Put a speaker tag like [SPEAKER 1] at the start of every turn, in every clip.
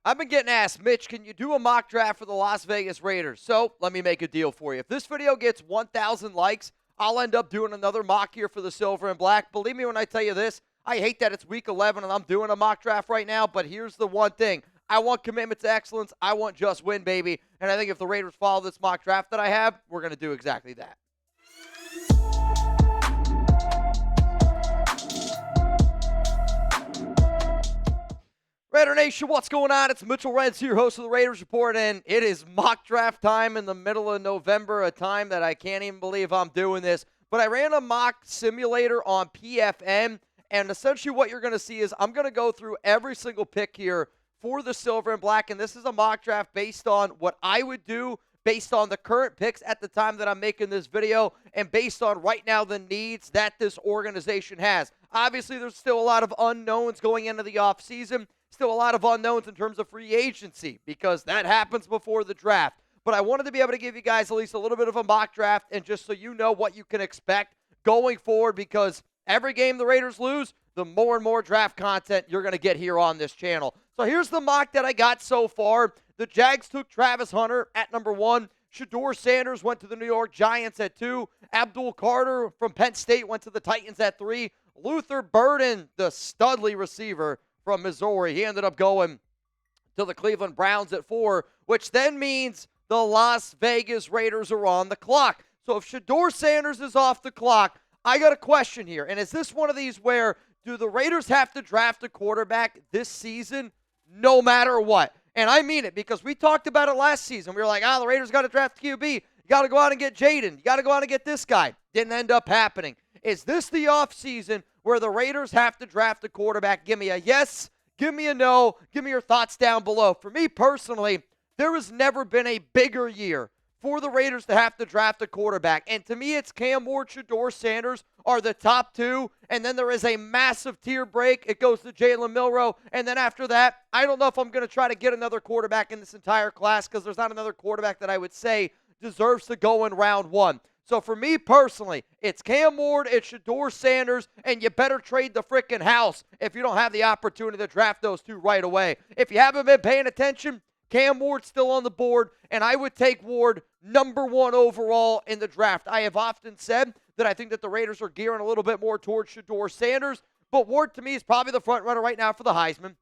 [SPEAKER 1] I've been getting asked, Mitch, can you do a mock draft for the Las Vegas Raiders? So let me make a deal for you. If this video gets 1,000 likes, I'll end up doing another mock here for the silver and black. Believe me when I tell you this, I hate that it's week 11 and I'm doing a mock draft right now, but here's the one thing. I want commitment to excellence. I want just win, baby. And I think if the Raiders follow this mock draft that I have, we're going to do exactly that. Raider Nation, what's going on? It's Mitchell Renz here, host of the Raiders Report, and it is mock draft time in the middle of November, a time that I can't even believe I'm doing this. But I ran a mock simulator on PFN, and essentially what you're going to see is I'm going to go through every single pick here for the silver and black, and this is a mock draft based on what I would do, based on the current picks at the time that I'm making this video, and based on right now the needs that this organization has. Obviously, there's still a lot of unknowns going into the offseason. Still a lot of unknowns in terms of free agency because that happens before the draft. But I wanted to be able to give you guys at least a little bit of a mock draft and just so you know what you can expect going forward because every game the Raiders lose, the more and more draft content you're going to get here on this channel. So here's the mock that I got so far. The Jags took Travis Hunter at number 1. Shedeur Sanders went to the New York Giants at 2. Abdul Carter from Penn State went to the Titans at 3. Luther Burden, the studly receiver from Missouri, he ended up going to the Cleveland Browns at 4, which then means the Las Vegas Raiders are on the clock. So if Shedeur Sanders is off the clock, I got a question here. And is this one of these where do the Raiders have to draft a quarterback this season no matter what? And I mean it because we talked about it last season. We were like, the Raiders got to draft QB. You got to go out and get Jaden. You got to go out and get this guy. Didn't end up happening. Is this the offseason where the Raiders have to draft a quarterback? Give me a yes, give me a no, give me your thoughts down below. For me personally, there has never been a bigger year for the Raiders to have to draft a quarterback. And to me, it's Cam Ward, Shedeur Sanders are the top two. And then there is a massive tier break. It goes to Jalen Milroe. And then after that, I don't know if I'm going to try to get another quarterback in this entire class because there's not another quarterback that I would say deserves to go in round 1. So for me personally, it's Cam Ward, it's Shedeur Sanders, and you better trade the freaking house if you don't have the opportunity to draft those two right away. If you haven't been paying attention, Cam Ward's still on the board, and I would take Ward number 1 overall in the draft. I have often said that I think that the Raiders are gearing a little bit more towards Shedeur Sanders, but Ward to me is probably the front runner right now for the Heisman.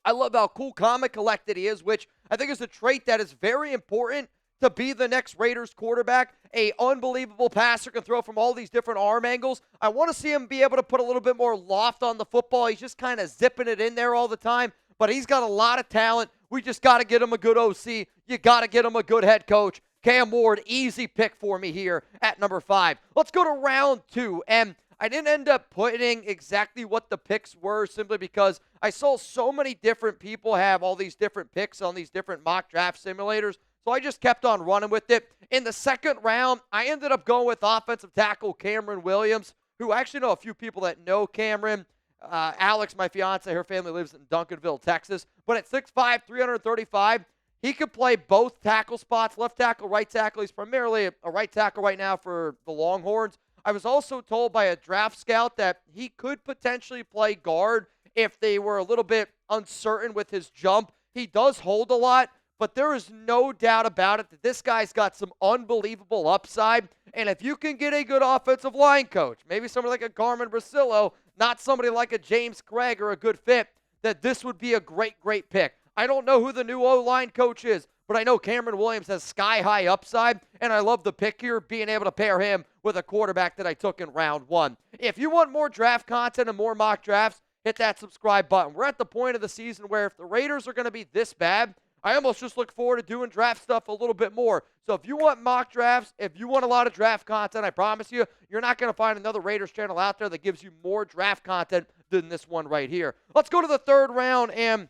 [SPEAKER 1] I love how cool, calm, and collected he is, which I think is a trait that is very important to be the next Raiders quarterback. A unbelievable passer, can throw from all these different arm angles. I want to see him be able to put a little bit more loft on the football. He's just kind of zipping it in there all the time, but he's got a lot of talent. We just got to get him a good OC. You got to get him a good head coach. Cam Ward, easy pick for me here at number 5. Let's go to round 2, and I didn't end up putting exactly what the picks were simply because I saw so many different people have all these different picks on these different mock draft simulators. So I just kept on running with it. In the second round, I ended up going with offensive tackle Cameron Williams, who I actually know a few people that know Cameron. Alex, my fiance, her family lives in Duncanville, Texas. But at 6'5", 335, he could play both tackle spots, left tackle, right tackle. He's primarily a right tackle right now for the Longhorns. I was also told by a draft scout that he could potentially play guard if they were a little bit uncertain with his jump. He does hold a lot. But there is no doubt about it that this guy's got some unbelievable upside. And if you can get a good offensive line coach, maybe somebody like a Carmen Brasillo, not somebody like a James Craig or a good fit, that this would be a great, great pick. I don't know who the new O-line coach is, but I know Cameron Williams has sky-high upside, and I love the pick here, being able to pair him with a quarterback that I took in round 1. If you want more draft content and more mock drafts, hit that subscribe button. We're at the point of the season where if the Raiders are going to be this bad, I almost just look forward to doing draft stuff a little bit more. So if you want mock drafts, if you want a lot of draft content, I promise you, you're not going to find another Raiders channel out there that gives you more draft content than this one right here. Let's go to the third round, and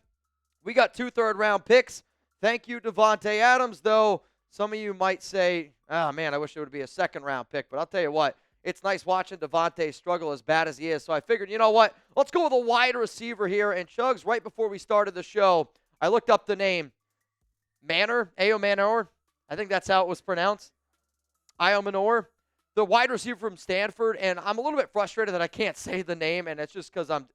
[SPEAKER 1] we got 2 third-round picks. Thank you, Davante Adams, though some of you might say, oh, man, I wish it would be a second-round pick. But I'll tell you what, it's nice watching Davante struggle as bad as he is. So I figured, you know what, let's go with a wide receiver here. And Chugs, right before we started the show, I looked up the name. Ayomanor, I think that's how it was pronounced. Ayomanor. the wide receiver from Stanford, and I'm a little bit frustrated that I can't say the name, and it's just because I'm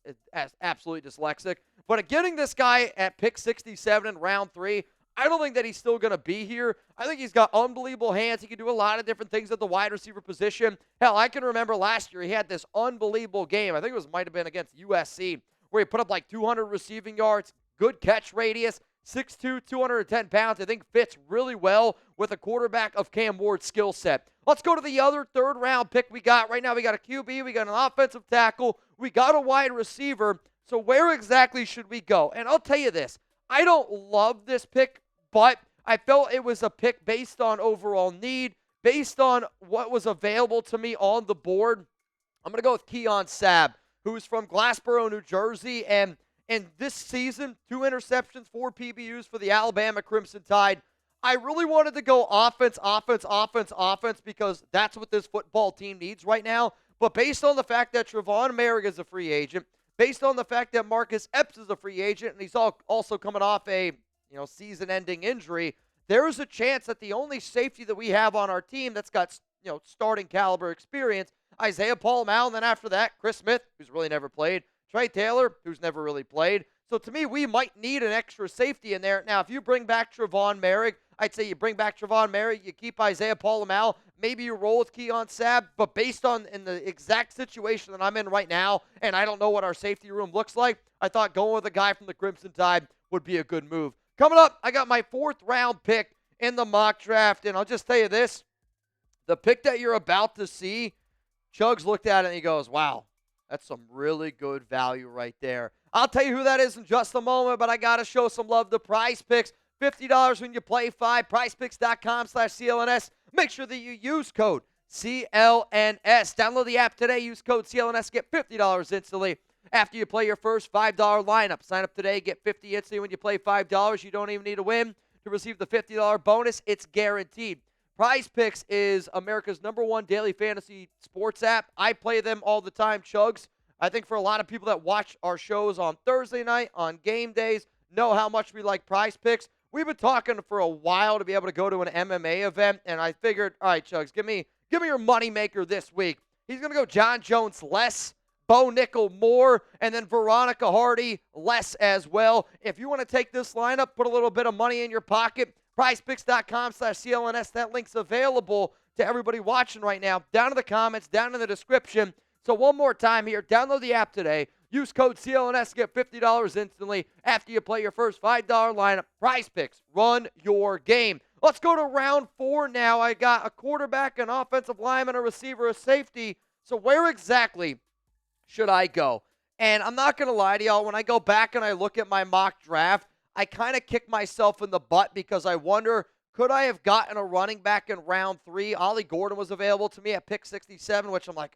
[SPEAKER 1] absolutely dyslexic. But getting this guy at pick 67 in round 3, I don't think that he's still going to be here. I think he's got unbelievable hands. He can do a lot of different things at the wide receiver position. Hell, I can remember last year he had this unbelievable game. I think it might have been against USC, where he put up like 200 receiving yards, good catch radius, 6'2", 210 pounds. I think fits really well with a quarterback of Cam Ward's skill set. Let's go to the other third-round pick we got. Right now we got a QB, we got an offensive tackle, we got a wide receiver. So where exactly should we go? And I'll tell you this, I don't love this pick, but I felt it was a pick based on overall need, based on what was available to me on the board. I'm going to go with Keon Sabb, who's from Glassboro, New Jersey, and this season, 2 interceptions, 4 PBUs for the Alabama Crimson Tide. I really wanted to go offense because that's what this football team needs right now. But based on the fact that Trevon Merrick is a free agent, based on the fact that Marcus Epps is a free agent, and he's also coming off a season-ending injury, there is a chance that the only safety that we have on our team that's got starting caliber experience, Isaiah Paul-Mal, and then after that, Chris Smith, who's really never played, Trey Taylor, who's never really played. So to me, we might need an extra safety in there. Now, if you bring back Trevon Merrick, I'd say you bring back Trevon Merrick, you keep Isaiah Paul-Mal, maybe you roll with Keon Sabb, but based on in the exact situation that I'm in right now, and I don't know what our safety room looks like, I thought going with a guy from the Crimson Tide would be a good move. Coming up, I got my 4th-round pick in the mock draft, and I'll just tell you this, the pick that you're about to see, Chugs looked at it and he goes, wow, that's some really good value right there. I'll tell you who that is in just a moment, but I got to show some love to Prize Picks. $50 when you play 5. PrizePicks.com/CLNS. Make sure that you use code CLNS. Download the app today. Use code CLNS. Get $50 instantly after you play your first $5 lineup. Sign up today. Get $50 instantly when you play $5. You don't even need to win to receive the $50 bonus. It's guaranteed. Prize Picks is America's #1 daily fantasy sports app. I play them all the time, Chugs. I think for a lot of people that watch our shows on Thursday night, on game days, know how much we like Prize Picks. We've been talking for a while to be able to go to an MMA event, and I figured, all right, Chugs, give me your moneymaker this week. He's going to go John Jones less, Bo Nickel more, and then Veronica Hardy less as well. If you want to take this lineup, put a little bit of money in your pocket, PrizePicks.com/CLNS. That link's available to everybody watching right now. Down in the comments, down in the description. So one more time here, download the app today. Use code CLNS to get $50 instantly after you play your first $5 lineup. Prize Picks, run your game. Let's go to round 4 now. I got a quarterback, an offensive lineman, a receiver, a safety. So where exactly should I go? And I'm not going to lie to y'all. When I go back and I look at my mock draft, I kind of kick myself in the butt because I wonder, could I have gotten a running back in round 3? Ollie Gordon was available to me at pick 67, which I'm like,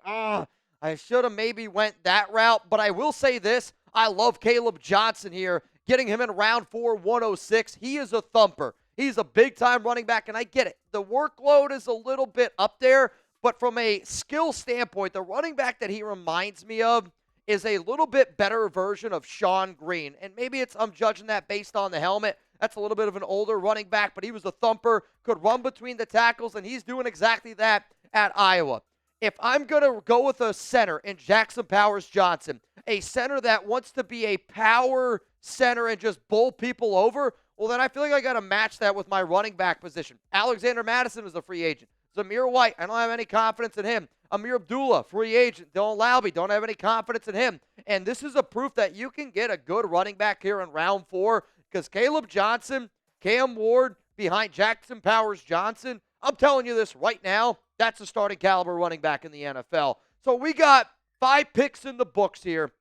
[SPEAKER 1] I should have maybe went that route. But I will say this, I love Kaleb Johnson here, getting him in round 4, 106. He is a thumper. He's a big-time running back, and I get it. The workload is a little bit up there, but from a skill standpoint, the running back that he reminds me of is a little bit better version of Sean Green. And maybe I'm judging that based on the helmet. That's a little bit of an older running back, but he was a thumper, could run between the tackles, and he's doing exactly that at Iowa. If I'm going to go with a center in Jackson Powers Johnson, a center that wants to be a power center and just bowl people over, well, then I feel like I got to match that with my running back position. Alexander Madison is a free agent. Zamir White, I don't have any confidence in him. Amir Abdullah, free agent. Dylan Laube, don't have any confidence in him. And this is a proof that you can get a good running back here in round 4 because Kaleb Johnson, Cam Ward behind Jackson Powers Johnson, I'm telling you this right now, that's a starting caliber running back in the NFL. So we got 5 picks in the books here.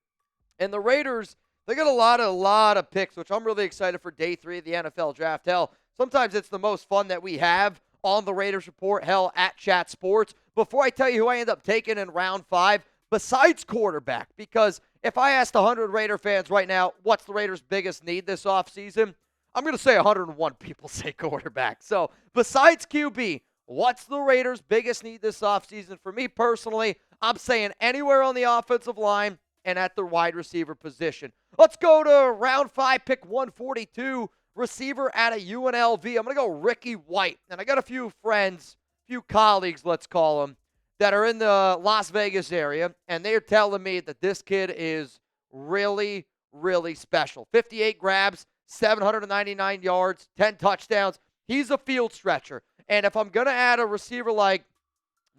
[SPEAKER 1] And the Raiders, they got a lot of picks, which I'm really excited for day 3 of the NFL draft. Hell, sometimes it's the most fun that we have on the Raiders Report, hell, at Chat Sports. Before I tell you who I end up taking in round 5, besides quarterback, because if I asked 100 Raider fans right now, what's the Raiders' biggest need this offseason? I'm going to say 101 people say quarterback. So besides QB, what's the Raiders' biggest need this offseason? For me personally, I'm saying anywhere on the offensive line and at the wide receiver position. Let's go to round 5, pick 142, receiver at a UNLV. I'm going to go Ricky White. And I got a few friends, few colleagues, let's call them, that are in the Las Vegas area, and they're telling me that this kid is really, really special. 58 grabs, 799 yards, 10 touchdowns. He's a field stretcher. And if I'm going to add a receiver like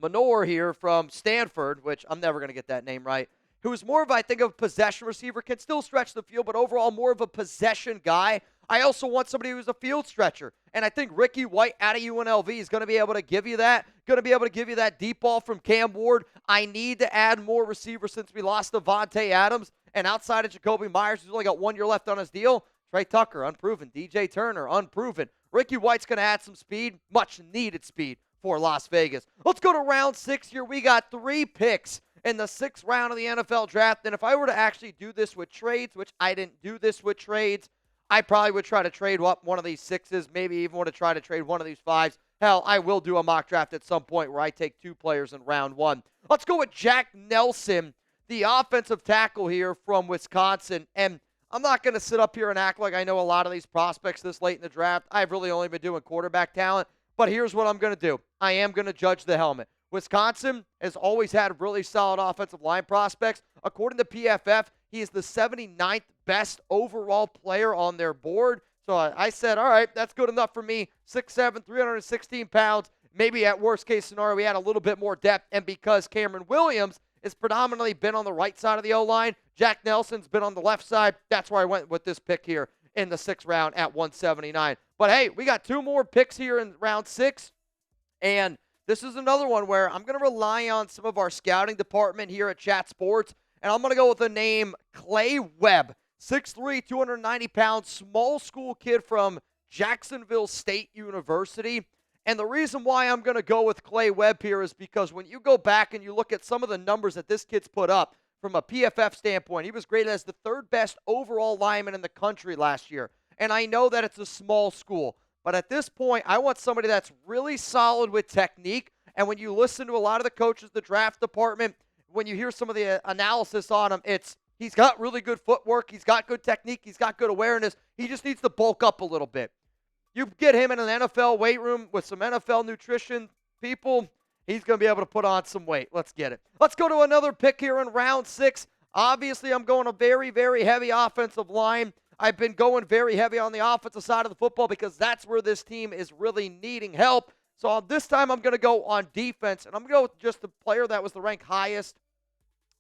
[SPEAKER 1] Manor here from Stanford, which I'm never going to get that name right, who is more of, I think, a possession receiver, can still stretch the field, but overall more of a possession guy. I also want somebody who's a field stretcher. And I think Ricky White out of UNLV is going to be able to give you that, deep ball from Cam Ward. I need to add more receivers since we lost Devontae Adams. And outside of Jacoby Myers, who's only got 1 year left on his deal, Trey Tucker, unproven. DJ Turner, unproven. Ricky White's going to add some speed, much needed speed for Las Vegas. Let's go to round 6 here. We got 3 picks in the 6th round of the NFL draft. And if I were to actually do this with trades, which I didn't do this with trades, I probably would try to trade up one of these 6s, maybe even want to try to trade one of these 5s. Hell, I will do a mock draft at some point where I take 2 players in round 1. Let's go with Jack Nelson, the offensive tackle here from Wisconsin. And I'm not going to sit up here and act like I know a lot of these prospects this late in the draft. I've really only been doing quarterback talent. But here's what I'm going to do. I am going to judge the helmet. Wisconsin has always had really solid offensive line prospects. According to PFF, he is the 79th best overall player on their board. So I said, all right, that's good enough for me. 6'7", 316 pounds. Maybe at worst case scenario, we had a little bit more depth. And because Cameron Williams has predominantly been on the right side of the O-line, Jack Nelson's been on the left side. That's where I went with this pick here in the 6th round at 179. But hey, we got 2 more picks here in round 6. And this is another one where I'm going to rely on some of our scouting department here at Chat Sports. And I'm going to go with the name Clay Webb. 6'3", 290 pounds, small school kid from Jacksonville State University. And the reason why I'm going to go with Clay Webb here is because when you go back and you look at some of the numbers that this kid's put up from a PFF standpoint, he was graded as the 3rd best overall lineman in the country last year. And I know that it's a small school, but at this point, I want somebody that's really solid with technique. And when you listen to a lot of the coaches, the draft department, when you hear some of the analysis on him, he's got really good footwork, he's got good technique, he's got good awareness. He just needs to bulk up a little bit. You get him in an NFL weight room with some NFL nutrition people, he's going to be able to put on some weight. Let's get it. Let's go to another pick here in round 6. Obviously, I'm going a very, very heavy offensive line. I've been going very heavy on the offensive side of the football because that's where this team is really needing help. So this time I'm going to go on defense, and I'm going to go with just the player that was the rank highest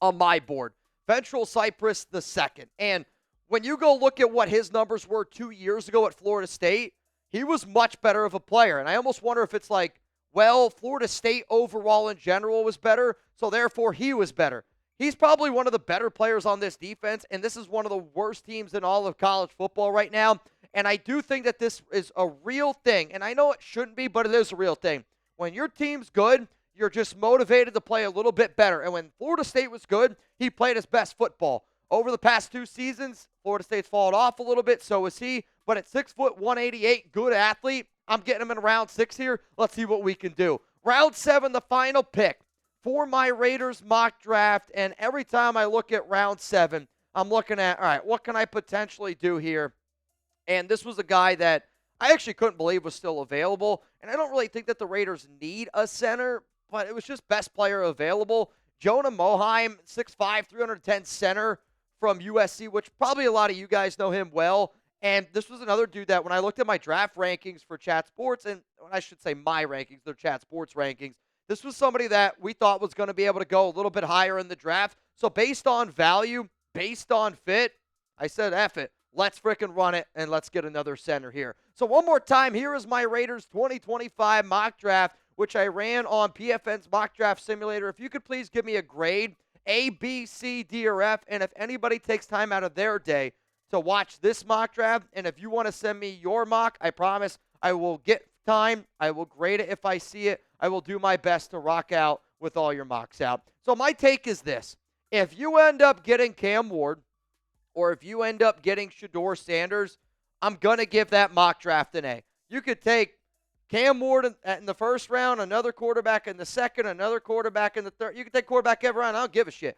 [SPEAKER 1] on my board, Fentrell Cypress II. And when you go look at what his numbers were 2 years ago at Florida State, he was much better of a player. And I almost wonder if it's like, well, Florida State overall in general was better, so therefore he was better. He's probably one of the better players on this defense, and this is one of the worst teams in all of college football right now. And I do think that this is a real thing. And I know it shouldn't be, but it is a real thing. When your team's good, you're just motivated to play a little bit better. And when Florida State was good, he played his best football. Over the past 2 seasons, Florida State's fallen off a little bit, so is he. But at 6 foot, 188, good athlete. I'm getting him in round 6 here. Let's see what we can do. Round 7, the final pick for my Raiders mock draft. And every time I look at round 7, I'm looking at, all right, what can I potentially do here? And this was a guy that I actually couldn't believe was still available. And I don't really think that the Raiders need a center, but it was just best player available. Jonah Monheim, 6'5", 310 center from USC, which probably a lot of you guys know him well. And this was another dude that when I looked at my draft rankings for Chat Sports, and I should say my rankings, they're Chat Sports rankings, this was somebody that we thought was going to be able to go a little bit higher in the draft. So based on value, based on fit, I said, F it. Let's frickin' run it, and let's get another center here. So one more time, here is my Raiders 2025 mock draft, which I ran on PFN's mock draft simulator. If you could please give me a grade, A, B, C, D, or F, and if anybody takes time out of their day to watch this mock draft, and if you want to send me your mock, I promise I will get time. I will grade it if I see it. I will do my best to rock out with all your mocks out. So my take is this. If you end up getting Cam Ward, or if you end up getting Shedeur Sanders, I'm going to give that mock draft an A. You could take Cam Ward in the first round, another quarterback in the second, another quarterback in the third. You can take quarterback every round. I don't give a shit.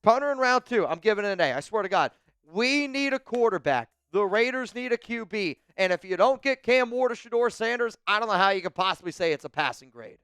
[SPEAKER 1] Punter in round 2, I'm giving it an A. I swear to God. We need a quarterback. The Raiders need a QB. And if you don't get Cam Ward or Shedeur Sanders, I don't know how you could possibly say it's a passing grade.